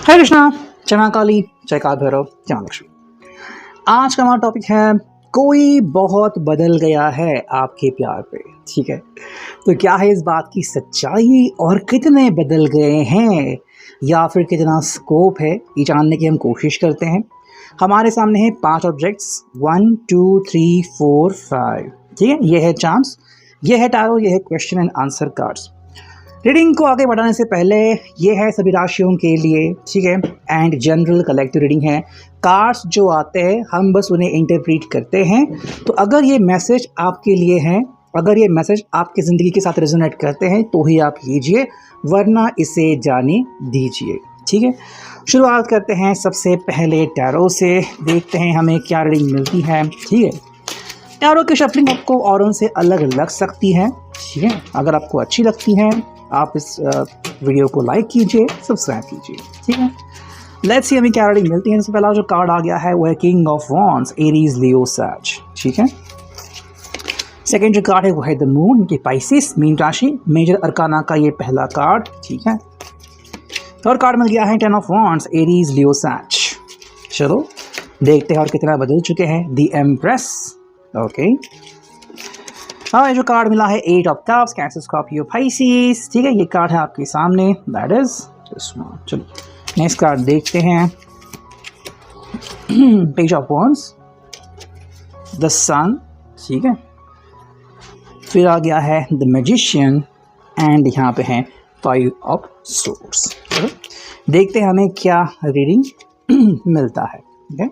हरे कृष्णा, जय मां काली, जय काल भैरव, जय मां लक्ष्मी। आज का हमारा टॉपिक है कोई बहुत बदल गया है आपके प्यार पे। ठीक है, तो क्या है इस बात की सच्चाई और कितने बदल गए हैं या फिर कितना स्कोप है, ये जानने की हम कोशिश करते हैं। हमारे सामने है 5 ऑब्जेक्ट्स, 1 2 3 4 5। ठीक है, ये है चांस, ये है टैरो, ये है question and answer cards. Reading को आगे बढ़ाने से पहले ये है सभी राशियों के लिए, ठीक है, एंड जनरल कलेक्टिव रीडिंग है। कार्ड्स जो आते हैं हम बस उन्हें इंटरप्रीट करते हैं। तो अगर ये मैसेज आपके लिए है, अगर ये मैसेज आपकी ज़िंदगी के साथ रेजोनेट करते हैं तो ही आप लीजिए, वरना इसे जाने दीजिए। ठीक है, शुरुआत करते हैं सबसे पहले टैरो से। देखते हैं हमें क्या रीडिंग मिलती है। ठीक है, टैरो की शफलिंग आपको औरों से अलग लग सकती है। ठीक है, अगर आपको अच्छी लगती है आप इस वीडियो को लाइक कीजिए, सब्सक्राइब कीजिए। ठीक है, लेट्स सी हमें क्या रीडिंग मिलती है। इससे पहला जो कार्ड आ गया है वो है किंग ऑफ वॉन्ड्स, एरीज, लियो, सैज। ठीक है, सेकेंड जो कार्ड है वो है द मून, की पाइसिस, मीन राशि, मेजर अरकाना का ये पहला कार्ड। ठीक है, थर्ड कार्ड मिल गया है 10 ऑफ वॉन्ड्स, एरीज, लियो, सैज। चलो देखते हैं और कितना बदल चुके हैं। The empress, okay. हाँ, जो कार्ड मिला है 8 of cups, cancer, Scorpio, Pisces. ठीक है, ये कार्ड है आपके सामने, दैट इज दिस वन। चलो नेक्स्ट कार्ड देखते हैं। पेज ऑफ वॉन्ड्स, द सन। ठीक है, फिर आ गया है द मैजिशियन एंड यहाँ पे है 5 ऑफ सोर्ड्स। चलो देखते हैं हमें क्या रीडिंग मिलता है। ठीक है,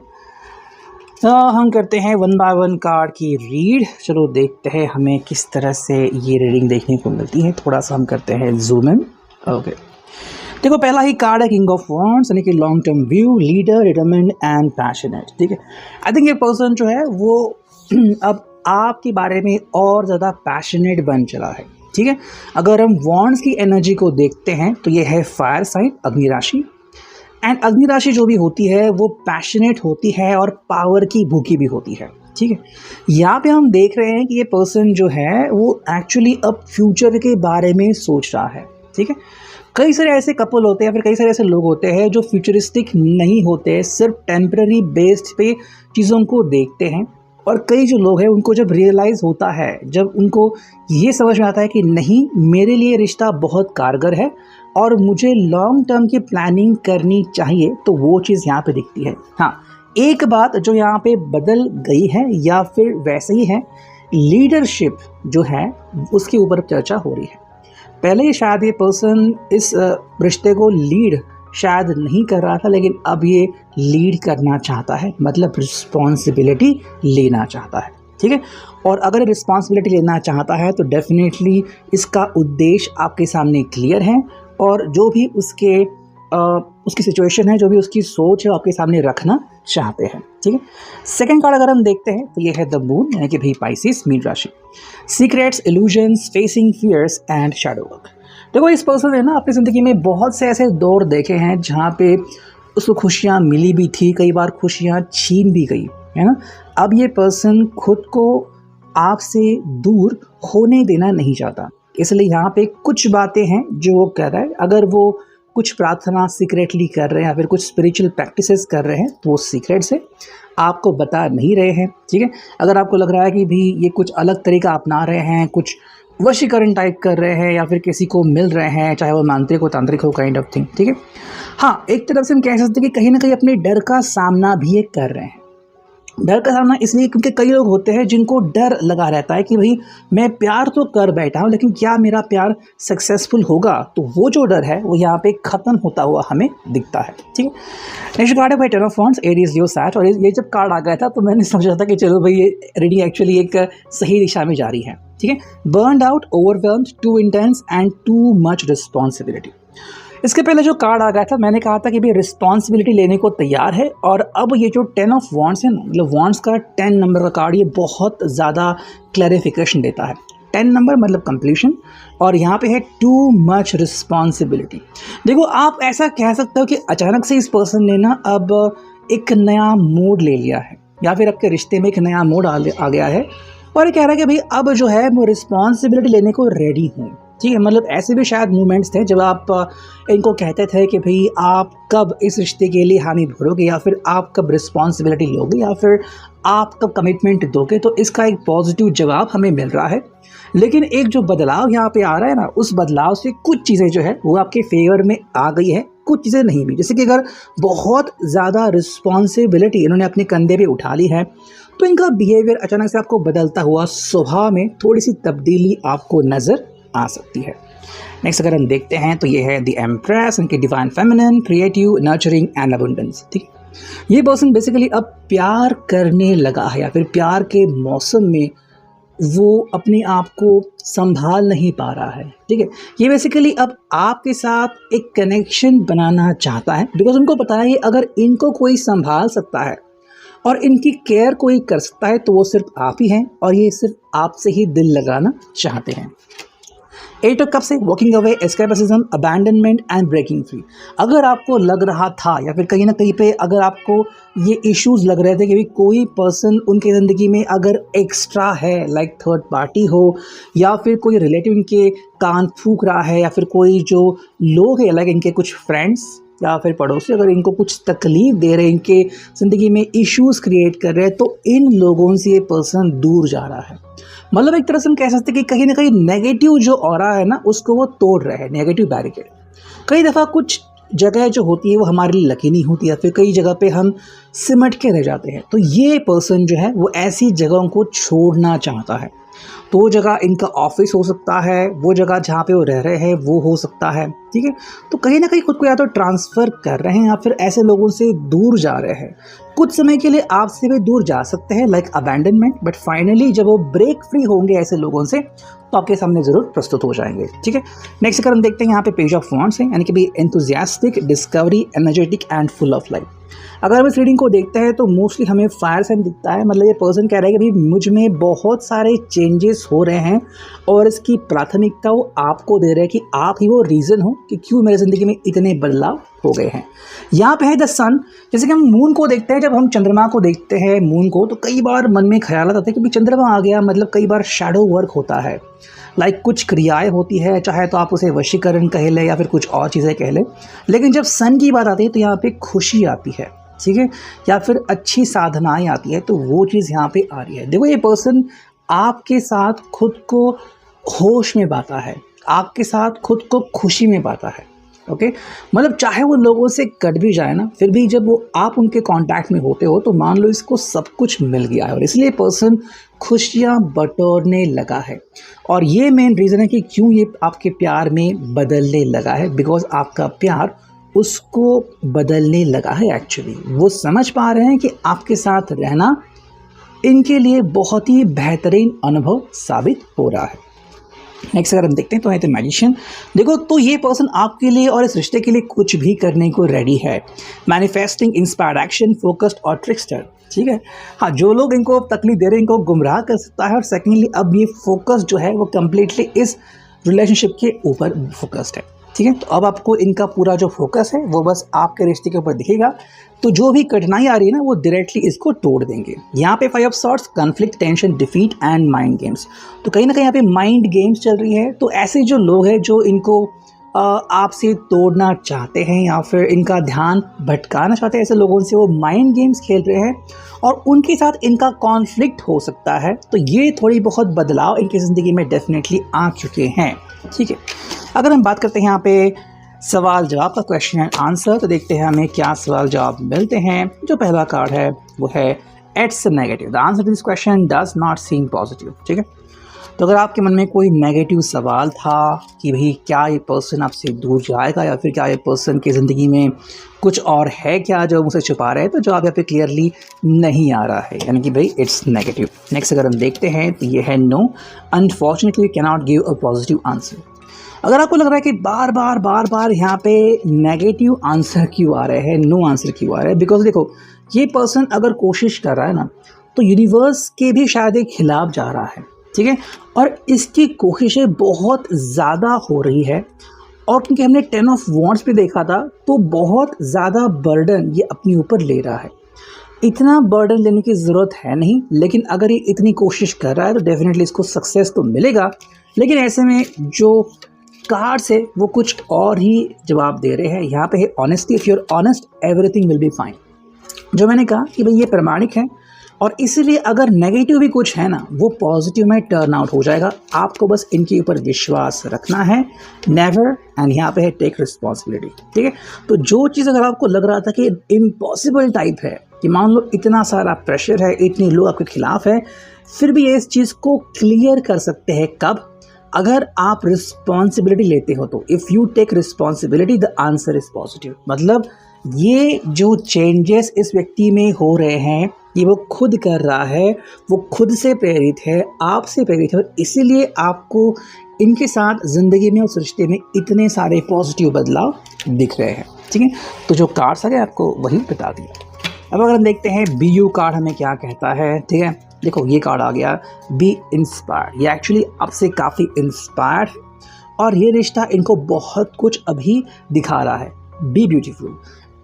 तो हम करते हैं 1 बाय 1 कार्ड की रीड। चलो देखते हैं हमें किस तरह से ये रीडिंग देखने को मिलती है। थोड़ा सा हम करते हैं जूम इन। ओके, देखो पहला ही कार्ड है किंग ऑफ वॉन्ड्स, यानी कि long term view, leader, determined and passionate. ठीक है, आई थिंक ये पर्सन जो है वो अब आपके बारे में और ज़्यादा पैशनेट बन चला है। ठीक है, अगर हम वॉन्ड्स की एनर्जी को देखते हैं तो ये है फायर साइन, अग्नि राशि। एंड अग्नि राशि जो भी होती है वो पैशनेट होती है और पावर की भूखी भी होती है। ठीक है, यहाँ पे हम देख रहे हैं कि ये पर्सन जो है वो एक्चुअली अब फ्यूचर के बारे में सोच रहा है। ठीक है, कई सारे ऐसे कपल होते हैं, फिर कई सारे ऐसे लोग होते हैं जो फ्यूचरिस्टिक नहीं होते, सिर्फ टेम्पररी बेस्ड पे चीज़ों को देखते हैं। और कई जो लोग हैं उनको जब रियलाइज़ होता है, जब उनको ये समझ में आता है कि नहीं, मेरे लिए रिश्ता बहुत कारगर है और मुझे लॉन्ग टर्म की प्लानिंग करनी चाहिए, तो वो चीज़ यहाँ पे दिखती है। हाँ, एक बात जो यहाँ पे बदल गई है या फिर वैसे ही है, लीडरशिप जो है उसके ऊपर चर्चा हो रही है। पहले शायद ये पर्सन इस रिश्ते को लीड शायद नहीं कर रहा था, लेकिन अब ये लीड करना चाहता है, मतलब रिस्पॉन्सिबिलिटी लेना चाहता है। ठीक है, और अगर रिस्पॉन्सिबिलिटी लेना चाहता है तो डेफिनेटली इसका उद्देश्य आपके सामने क्लियर है और जो भी उसकी सिचुएशन है, जो भी उसकी सोच है, आपके सामने रखना चाहते हैं। ठीक है, सेकंड कार्ड अगर हम देखते हैं तो ये है द मून, यानी कि भाई पाइसिस, मीन राशि, secrets, illusions, facing fears and shadow work. देखो इस पर्सन ने ना अपनी ज़िंदगी में बहुत से ऐसे दौर देखे हैं जहाँ पे उसको खुशियाँ मिली भी थी, कई बार खुशियाँ छीन भी गई, है ना। अब ये पर्सन खुद को आपसे दूर होने देना नहीं चाहता, इसलिए यहाँ पे कुछ बातें हैं जो वो कर रहा है। अगर वो कुछ प्रार्थना सीक्रेटली कर रहे हैं या फिर कुछ स्पिरिचुअल प्रैक्टिसेस कर रहे हैं तो वो सीक्रेट से आपको बता नहीं रहे हैं। ठीक है, अगर आपको लग रहा है कि भी ये कुछ अलग तरीका अपना रहे हैं, कुछ वशीकरण टाइप कर रहे हैं या फिर किसी को मिल रहे हैं, चाहे वो मांत्रिक हो, तांत्रिक हो, काइंड ऑफ थिंग। ठीक है, हाँ, एक तरफ से हम कह सकते हैं कि कहीं ना कहीं अपने डर का सामना भी ये कर रहे हैं। डर का सामना इसलिए क्योंकि कई लोग होते हैं जिनको डर लगा रहता है कि भाई मैं प्यार तो कर बैठा हूँ, लेकिन क्या मेरा प्यार सक्सेसफुल होगा। तो वो जो डर है वो यहाँ पे ख़त्म होता हुआ हमें दिखता है। ठीक है, नेक्स्ट कार्ड है भाई 10 ऑफ वॉन्ड्स, एरीज, लियो, सैज। और ये जब कार्ड आ गया था तो मैंने सोचा था कि चलो भाई ये रीडिंग एक्चुअली एक सही दिशा में जा रही है। ठीक है, burned out, overwhelmed, too intense and too much responsibility. इसके पहले जो कार्ड आ गया था मैंने कहा था कि भाई रिस्पॉन्सिबिलिटी लेने को तैयार है, और अब ये जो 10 ऑफ वॉन्ड्स है ना, मतलब वॉन्ड्स का 10 नंबर का कार्ड, ये बहुत ज़्यादा क्लैरिफिकेशन देता है। 10 नंबर मतलब कंप्लीशन, और यहाँ पे है टू मच रिस्पॉन्सिबिलिटी। देखो आप ऐसा कह सकते हो कि अचानक से इस पर्सन ने ना अब एक नया मोड ले लिया है, या फिर आपके रिश्ते में एक नया मोड आ गया है, और ये कह रहा है कि भाई अब जो है मैं रिस्पॉन्सिबिलिटी लेने को रेडी हूँ। ठीक है। मतलब ऐसे भी शायद मोमेंट्स थे जब आप इनको कहते थे कि भाई आप कब इस रिश्ते के लिए हामी भरोगे, या फिर आप कब रिस्पॉन्सिबिलिटी लोगे, या फिर आप कब कमिटमेंट दोगे। तो इसका एक पॉजिटिव जवाब हमें मिल रहा है। लेकिन एक जो बदलाव यहाँ पे आ रहा है ना, उस बदलाव से कुछ चीज़ें जो है वो आपके फेवर में आ गई है, कुछ चीज़ें नहीं भी। जैसे कि अगर बहुत ज़्यादा रिस्पॉन्सिबिलिटी इन्होंने अपने कंधे पे उठा ली है, तो इनका बिहेवियर अचानक से आपको बदलता हुआ स्वभाव में थोड़ी सी तब्दीली आपको नज़र आ सकती है। नेक्स्ट अगर हम देखते हैं तो ये है द एम्प्रेस, इनके divine feminine, creative, nurturing and abundance. ठीक है, ये पर्सन बेसिकली अब प्यार करने लगा है, या फिर प्यार के मौसम में वो अपने आप को संभाल नहीं पा रहा है। ठीक है, ये बेसिकली अब आपके साथ एक कनेक्शन बनाना चाहता है, बिकॉज उनको पता है अगर इनको कोई संभाल सकता है और इनकी केयर कोई कर सकता है तो वो सिर्फ आप ही हैं, और ये सिर्फ आपसे ही दिल लगाना चाहते हैं। 8 ऑफ कप से walking away, escapism, abandonment and breaking free. अगर आपको लग रहा था या फिर कहीं ना कहीं पे अगर आपको ये इश्यूज लग रहे थे कि कोई पर्सन उनकी ज़िंदगी में अगर एक्स्ट्रा है, लाइक थर्ड पार्टी हो, या फिर कोई रिलेटिव इनके कान फूंक रहा है, या फिर कोई जो लोग हैं लाइक इनके कुछ फ्रेंड्स या फिर पड़ोसी अगर इनको कुछ तकलीफ दे रहे हैं, इनके ज़िंदगी में इश्यूज़ क्रिएट कर रहे हैं, तो इन लोगों से ये पर्सन दूर जा रहा है। मतलब एक तरह से हम कह सकते हैं कि कहीं ना कहीं नेगेटिव जो ऑरा है ना, उसको वो तोड़ रहे हैं, नेगेटिव बैरिकेड। कई दफ़ा कुछ जगह जो होती है वो हमारे लिए लकी नहीं होती, या फिर कई जगह पे हम सिमट के रह जाते हैं। तो ये पर्सन जो है वो ऐसी जगहों को छोड़ना चाहता है। तो वो जगह इनका ऑफिस हो सकता है, वो जगह जहाँ पे वो रह रहे हैं वो हो सकता है। ठीक है, तो कहीं ना कहीं खुद को या तो ट्रांसफ़र कर रहे हैं या फिर ऐसे लोगों से दूर जा रहे हैं। कुछ समय के लिए आपसे भी दूर जा सकते हैं, लाइक अबैंडनमेंट, बट फाइनली जब वो ब्रेक फ्री होंगे ऐसे लोगों से तो आपके सामने ज़रूर प्रस्तुत हो जाएंगे। ठीक है, नेक्स्ट अगर हम देखते हैं यहाँ पे पेज ऑफ वॉन्ड्स है, यानी कि भी enthusiastic, discovery, energetic and full of life. अगर हम इस रीडिंग को देखते हैं तो मोस्टली हमें फायर साइन दिखता है। मतलब ये पर्सन कह रहा है कि भाई मुझ में बहुत सारे चेंजेस हो रहे हैं, और इसकी प्राथमिकता वो आपको दे रहे हैं कि आप ही वो रीज़न हो कि क्यों मेरी ज़िंदगी में इतने बदलाव हो गए हैं। यहाँ पे है द सन। जैसे कि हम मून को देखते हैं, जब हम चंद्रमा को देखते हैं मून को, तो कई बार मन में ख्याल आता है कि भाई चंद्रमा आ गया, मतलब कई बार शैडो वर्क होता है, लाइक कुछ क्रियाएं होती है, चाहे तो आप उसे वशीकरण कह लें या फिर कुछ और चीज़ें कह लें। लेकिन जब सन की बात आती है तो यहाँ पे खुशी आती है, ठीक है, या फिर अच्छी साधनाएं आती है, तो वो चीज़ यहाँ पे आ रही है। देखो ये पर्सन आपके साथ खुद को होश में पाता है, आपके साथ खुद को खुशी में पाता है। ओके, मतलब चाहे वो लोगों से कट भी जाए ना, फिर भी जब वो आप उनके कांटेक्ट में होते हो तो मान लो इसको सब कुछ मिल गया है, और इसलिए पर्सन खुशियाँ बटोरने लगा है। और ये मेन रीज़न है कि क्यों ये आपके प्यार में बदलने लगा है, बिकॉज आपका प्यार उसको बदलने लगा है। एक्चुअली वो समझ पा रहे हैं कि आपके साथ रहना इनके लिए बहुत ही बेहतरीन अनुभव साबित हो रहा है। नेक्स्ट अगर हम देखते हैं तो है द मैजिशियन। देखो तो ये पर्सन आपके लिए और इस रिश्ते के लिए कुछ भी करने को रेडी है। मैनिफेस्टिंग, इंस्पायर्ड एक्शन, फोकस्ड और ट्रिक्स्टर। ठीक है, हाँ, जो लोग इनको तकलीफ दे रहे हैं इनको गुमराह कर सकता है, और सेकेंडली अब ये फोकस जो है वो कम्प्लीटली इस रिलेशनशिप के ऊपर फोकस्ड है। ठीक है, तो अब आपको इनका पूरा जो फोकस है वो बस आपके रिश्ते के ऊपर दिखेगा। तो जो भी कठिनाई आ रही है ना वो डायरेक्टली इसको तोड़ देंगे। यहाँ पे 5 of swords, conflict, tension, defeat and mind games. तो कहीं ना कहीं यहाँ पे माइंड गेम्स चल रही है। तो ऐसे जो लोग हैं जो इनको आपसे तोड़ना चाहते हैं या फिर इनका ध्यान भटकाना चाहते हैं, ऐसे लोगों से वो माइंड गेम्स खेल रहे हैं, और उनके साथ इनका कॉन्फ्लिक्ट हो सकता है। तो ये थोड़ी बहुत बदलाव इनकी ज़िंदगी में डेफिनेटली आ चुके हैं। ठीक है, अगर हम बात करते हैं यहाँ पे सवाल जवाब का, क्वेश्चन एंड आंसर, तो देखते हैं हमें क्या सवाल जवाब मिलते हैं। जो पहला कार्ड है वो है it's negative. The answer to this question does not seem positive. ठीक है, तो अगर आपके मन में कोई नेगेटिव सवाल था कि भाई क्या ये पर्सन आपसे दूर जाएगा, या फिर क्या ये पर्सन की ज़िंदगी में कुछ और है क्या जो मुझसे छुपा रहे हैं, तो जवाब यहाँ पे क्लियरली नहीं आ रहा है, यानी कि भाई इट्स नेगेटिव। नेक्स्ट अगर हम देखते हैं तो ये है no, unfortunately we cannot give a positive answer. अगर आपको लग रहा है कि बार बार यहाँ पे नेगेटिव आंसर क्यों आ रहे हैं, नो आंसर क्यों आ रहे हैं, बिकॉज देखो ये पर्सन अगर कोशिश कर रहा है ना, तो यूनिवर्स के भी शायद एक खिलाफ जा रहा है। ठीक है, और इसकी कोशिशें बहुत ज़्यादा हो रही है, और क्योंकि हमने 10 ऑफ वॉन्ड्स पे देखा था तो बहुत ज़्यादा बर्डन ये अपने ऊपर ले रहा है। इतना बर्डन लेने की ज़रूरत है नहीं, लेकिन अगर ये इतनी कोशिश कर रहा है तो डेफिनेटली इसको सक्सेस तो मिलेगा। लेकिन ऐसे में जो कार्ड्स है वो कुछ और ही जवाब दे रहे हैं। यहाँ पे है honesty, if you are honest everything will be fine. जो मैंने कहा कि भाई ये प्रमाणिक है और इसीलिए अगर नेगेटिव भी कुछ है ना वो पॉजिटिव में टर्न आउट हो जाएगा। आपको बस इनके ऊपर विश्वास रखना है, नेवर, एंड यहाँ पे है टेक रिस्पॉन्सिबिलिटी। ठीक है, तो जो चीज़ अगर आपको लग रहा था कि इम्पॉसिबल टाइप है कि मान लो इतना सारा प्रेशर है, इतने लोग आपके खिलाफ है, फिर भी ये इस चीज़ को क्लियर कर सकते हैं कब? अगर आप रिस्पॉन्सिबिलिटी लेते हो तो। If you take responsibility the answer is positive. मतलब ये जो चेंजेस इस व्यक्ति में हो रहे हैं ये वो खुद कर रहा है, वो खुद से प्रेरित है, आपसे प्रेरित है, और इसीलिए आपको इनके साथ ज़िंदगी में, उस रिश्ते में इतने सारे पॉजिटिव बदलाव दिख रहे हैं। ठीक है, तो जो कार्ड्स आ गए आपको वही बता दिया। अब अगर हम देखते हैं BU कार्ड हमें क्या कहता है। ठीक है, देखो ये कार्ड आ गया, बी इंस्पायर्ड। ये एक्चुअली आपसे काफ़ी इंस्पायर्ड है और ये रिश्ता इनको बहुत कुछ अभी दिखा रहा है। बी ब्यूटीफुल,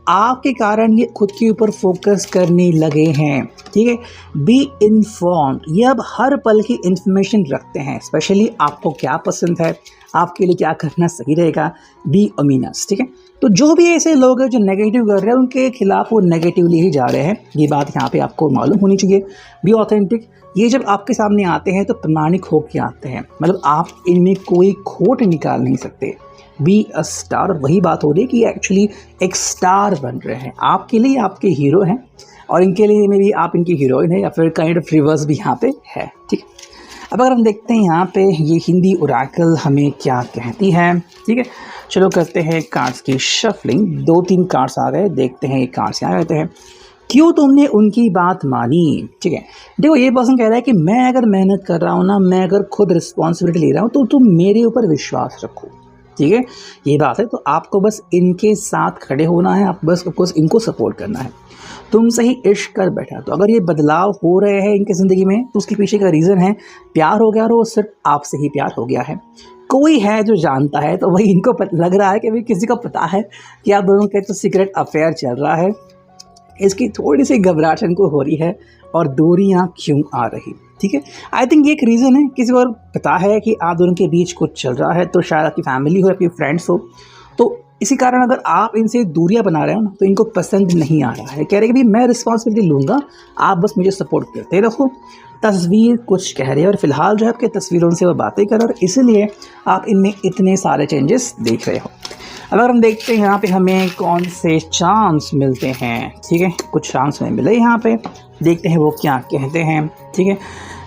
आपके कारण ये खुद के ऊपर फोकस करने लगे हैं। ठीक है, बी इन्फॉर्म्ड, ये अब हर पल की इन्फॉर्मेशन रखते हैं, स्पेशली आपको क्या पसंद है, आपके लिए क्या करना सही रहेगा। Be ominous. ठीक है, तो जो भी ऐसे लोग हैं जो नेगेटिव कर रहे हैं उनके खिलाफ वो नेगेटिवली ही जा रहे हैं, ये बात यहाँ पे आपको मालूम होनी चाहिए। बी ऑथेंटिक, ये जब आपके सामने आते हैं तो प्रमाणिक होकर आते हैं, मतलब आप इनमें कोई खोट निकाल नहीं सकते। बी अ स्टार, वही बात हो रही है कि एक्चुअली एक स्टार बन रहे हैं, आपके लिए आपके हीरो हैं और इनके लिए में भी आप इनकी हीरोइन है, या फिर काइंड ऑफ रिवर्स भी यहाँ पे है। ठीक है, अब अगर हम देखते हैं यहाँ पे ये हिंदी ओरेकल हमें क्या कहती है। ठीक है, चलो करते हैं कार्ड्स की शफलिंग। 2-3 कार्ड्स आ गए, देखते हैं ये कार्ड्स यहाँ रहते हैं। क्यों तुमने उनकी बात मानी? ठीक है, देखो ये पर्सन कह रहा है कि मैं अगर मेहनत कर रहा हूँ ना, मैं अगर खुद रिस्पॉन्सिबिलिटी ले रहा हूँ तो तुम मेरे ऊपर विश्वास रखो। ठीक है, ये बात है, तो आपको बस इनके साथ खड़े होना है, आप बस इनको सपोर्ट करना है। तुमसे ही इश्क कर बैठा, तो अगर ये बदलाव हो रहे हैं इनकी ज़िंदगी में तो उसके पीछे का रीज़न है प्यार हो गया, और वो सिर्फ आपसे ही प्यार हो गया है। कोई है जो जानता है, तो वही इनको लग रहा है कि भाई किसी को पता है कि आप दोनों का तो सीक्रेट अफेयर चल रहा है। इसकी थोड़ी सी घबराहट इनको हो रही है और दूरियां क्यों आ रही। ठीक है, आई थिंक ये एक रीज़न है, किसी को पता है कि आप दोनों के बीच कुछ चल रहा है, तो शायद आपकी फैमिली हो, आपकी फ्रेंड्स हो, तो इसी कारण अगर आप इनसे दूरियां बना रहे हो ना तो इनको पसंद नहीं आ रहा है। कह रहे कि भाई मैं रिस्पॉन्सिबिलिटी लूँगा, आप बस मुझे सपोर्ट करते रहो। तस्वीर कुछ कह रही है और फिलहाल जो है आपके तस्वीरों से वो बातें कर रहे और इसीलिए आप इनमें इतने सारे चेंजेस देख रहे हो। अगर हम देखते हैं यहाँ पे हमें कौन से चांस मिलते हैं। ठीक है, कुछ चांस हमें मिले यहाँ पे, देखते हैं वो क्या कहते हैं। ठीक है,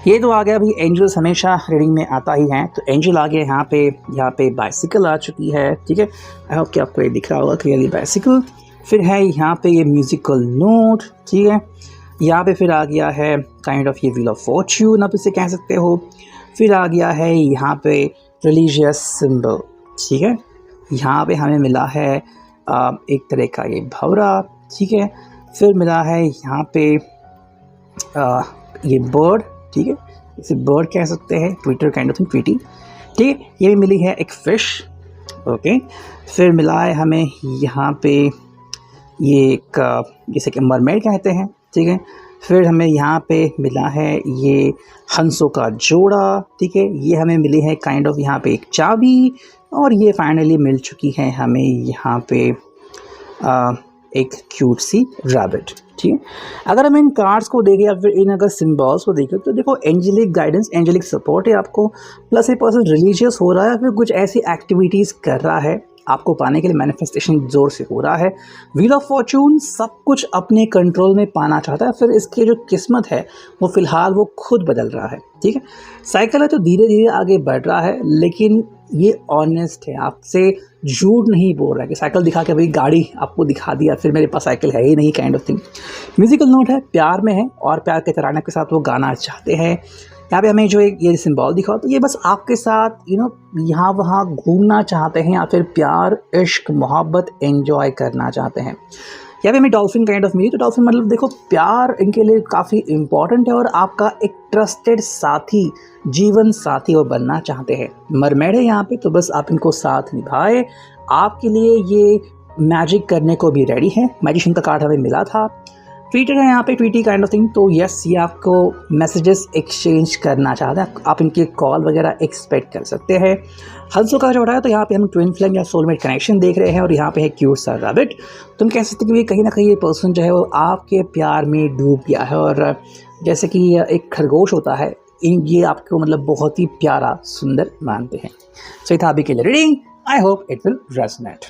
ये तो आ गया भाई, एंजल्स हमेशा रीडिंग में आता ही है, तो एंजल आ गया यहाँ पे बाइसिकल आ चुकी है। ठीक है, आई होप कि आपको ये दिख रहा होगा क्लियरली बाइसिकल। फिर है यहाँ पे ये म्यूजिकल नोट। ठीक है, यहाँ पे फिर आ गया है काइंड ऑफ ये व्हील ऑफ फॉर्च्यून, आप इसे कह सकते हो। फिर आ गया है यहाँ पे रिलीजियस सिंबल। ठीक है, यहाँ पे हमें मिला है एक तरह का ये भंवरा। ठीक है, फिर मिला है यहाँ पे ये बर्ड। ठीक है, इसे बर्ड कह सकते हैं, Twitter kind of thing, Tweety. ठीक है, ये भी मिली है एक फिश। ओके, फिर मिला है हमें यहाँ पे ये एक जैसे कि मरमेड कहते हैं। ठीक है, फिर हमें यहाँ पे मिला है ये हंसों का जोड़ा। ठीक है, ये हमें मिली है काइंड ऑफ यहाँ पे एक चाबी, और ये फाइनली मिल चुकी है हमें यहाँ पे एक क्यूट सी रैबिट। ठीक है, अगर हम इन कार्ड्स को देखें या फिर इन अगर सिम्बॉल्स को देखें तो देखो एंजेलिक गाइडेंस, एंजेलिक सपोर्ट है आपको, प्लस ये पर्सन रिलीजियस हो रहा है, फिर कुछ ऐसी एक्टिविटीज़ कर रहा है आपको पाने के लिए, मैनिफेस्टेशन जोर से हो रहा है। व्हील ऑफ फॉर्चून सब कुछ अपने कंट्रोल में पाना चाहता है, फिर इसकी जो किस्मत है वो फ़िलहाल वो खुद बदल रहा है। ठीक है, साइकिल है तो धीरे धीरे आगे बढ़ रहा है, लेकिन ये ऑनेस्ट है, आपसे झूठ नहीं बोल रहा है कि साइकिल दिखा के भाई गाड़ी आपको दिखा दिया फिर मेरे पास साइकिल है ही नहीं, kind of thing. Musical note है, प्यार में है और प्यार के तराने के साथ वो गाना चाहते हैं। यहाँ पे हमें जो एक ये सिंबल दिखा तो ये बस आपके साथ यहाँ वहाँ घूमना चाहते हैं, या फिर प्यार, इश्क, मोहब्बत एंजॉय करना चाहते हैं। यहाँ पे हमें डॉल्फिन काइंड ऑफ मिली, तो डॉल्फिन मतलब देखो प्यार इनके लिए काफ़ी इम्पॉर्टेंट है और आपका एक ट्रस्टेड साथी, जीवन साथी वो बनना चाहते हैं। मरमेड है यहाँ पे, तो बस आप इनको साथ निभाए, आपके लिए ये मैजिक करने को भी रेडी है। मैजिशियन का कार्ड हमें मिला था। ट्वीटर है यहाँ पे, ट्वीटी काइंड ऑफ थिंग। तो यस, ये आपको मैसेजेस एक्सचेंज करना चाहते हैं, आप इनके कॉल वगैरह एक्सपेक्ट कर सकते हैं। हंसो का जो है तो यहाँ पे हम ट्विन फ्लेम या सोलमेट कनेक्शन देख रहे हैं, और यहाँ पे है क्यूट सा रैबिट। तुम कह सकते हैं कि कहीं ना कहीं ये पर्सन जो है वो आपके प्यार में डूब गया है, और जैसे कि एक खरगोश होता है, ये आपको मतलब बहुत ही प्यारा सुंदर मानते हैं। सो ये था अभी के लिए reading. I hope it will resonate.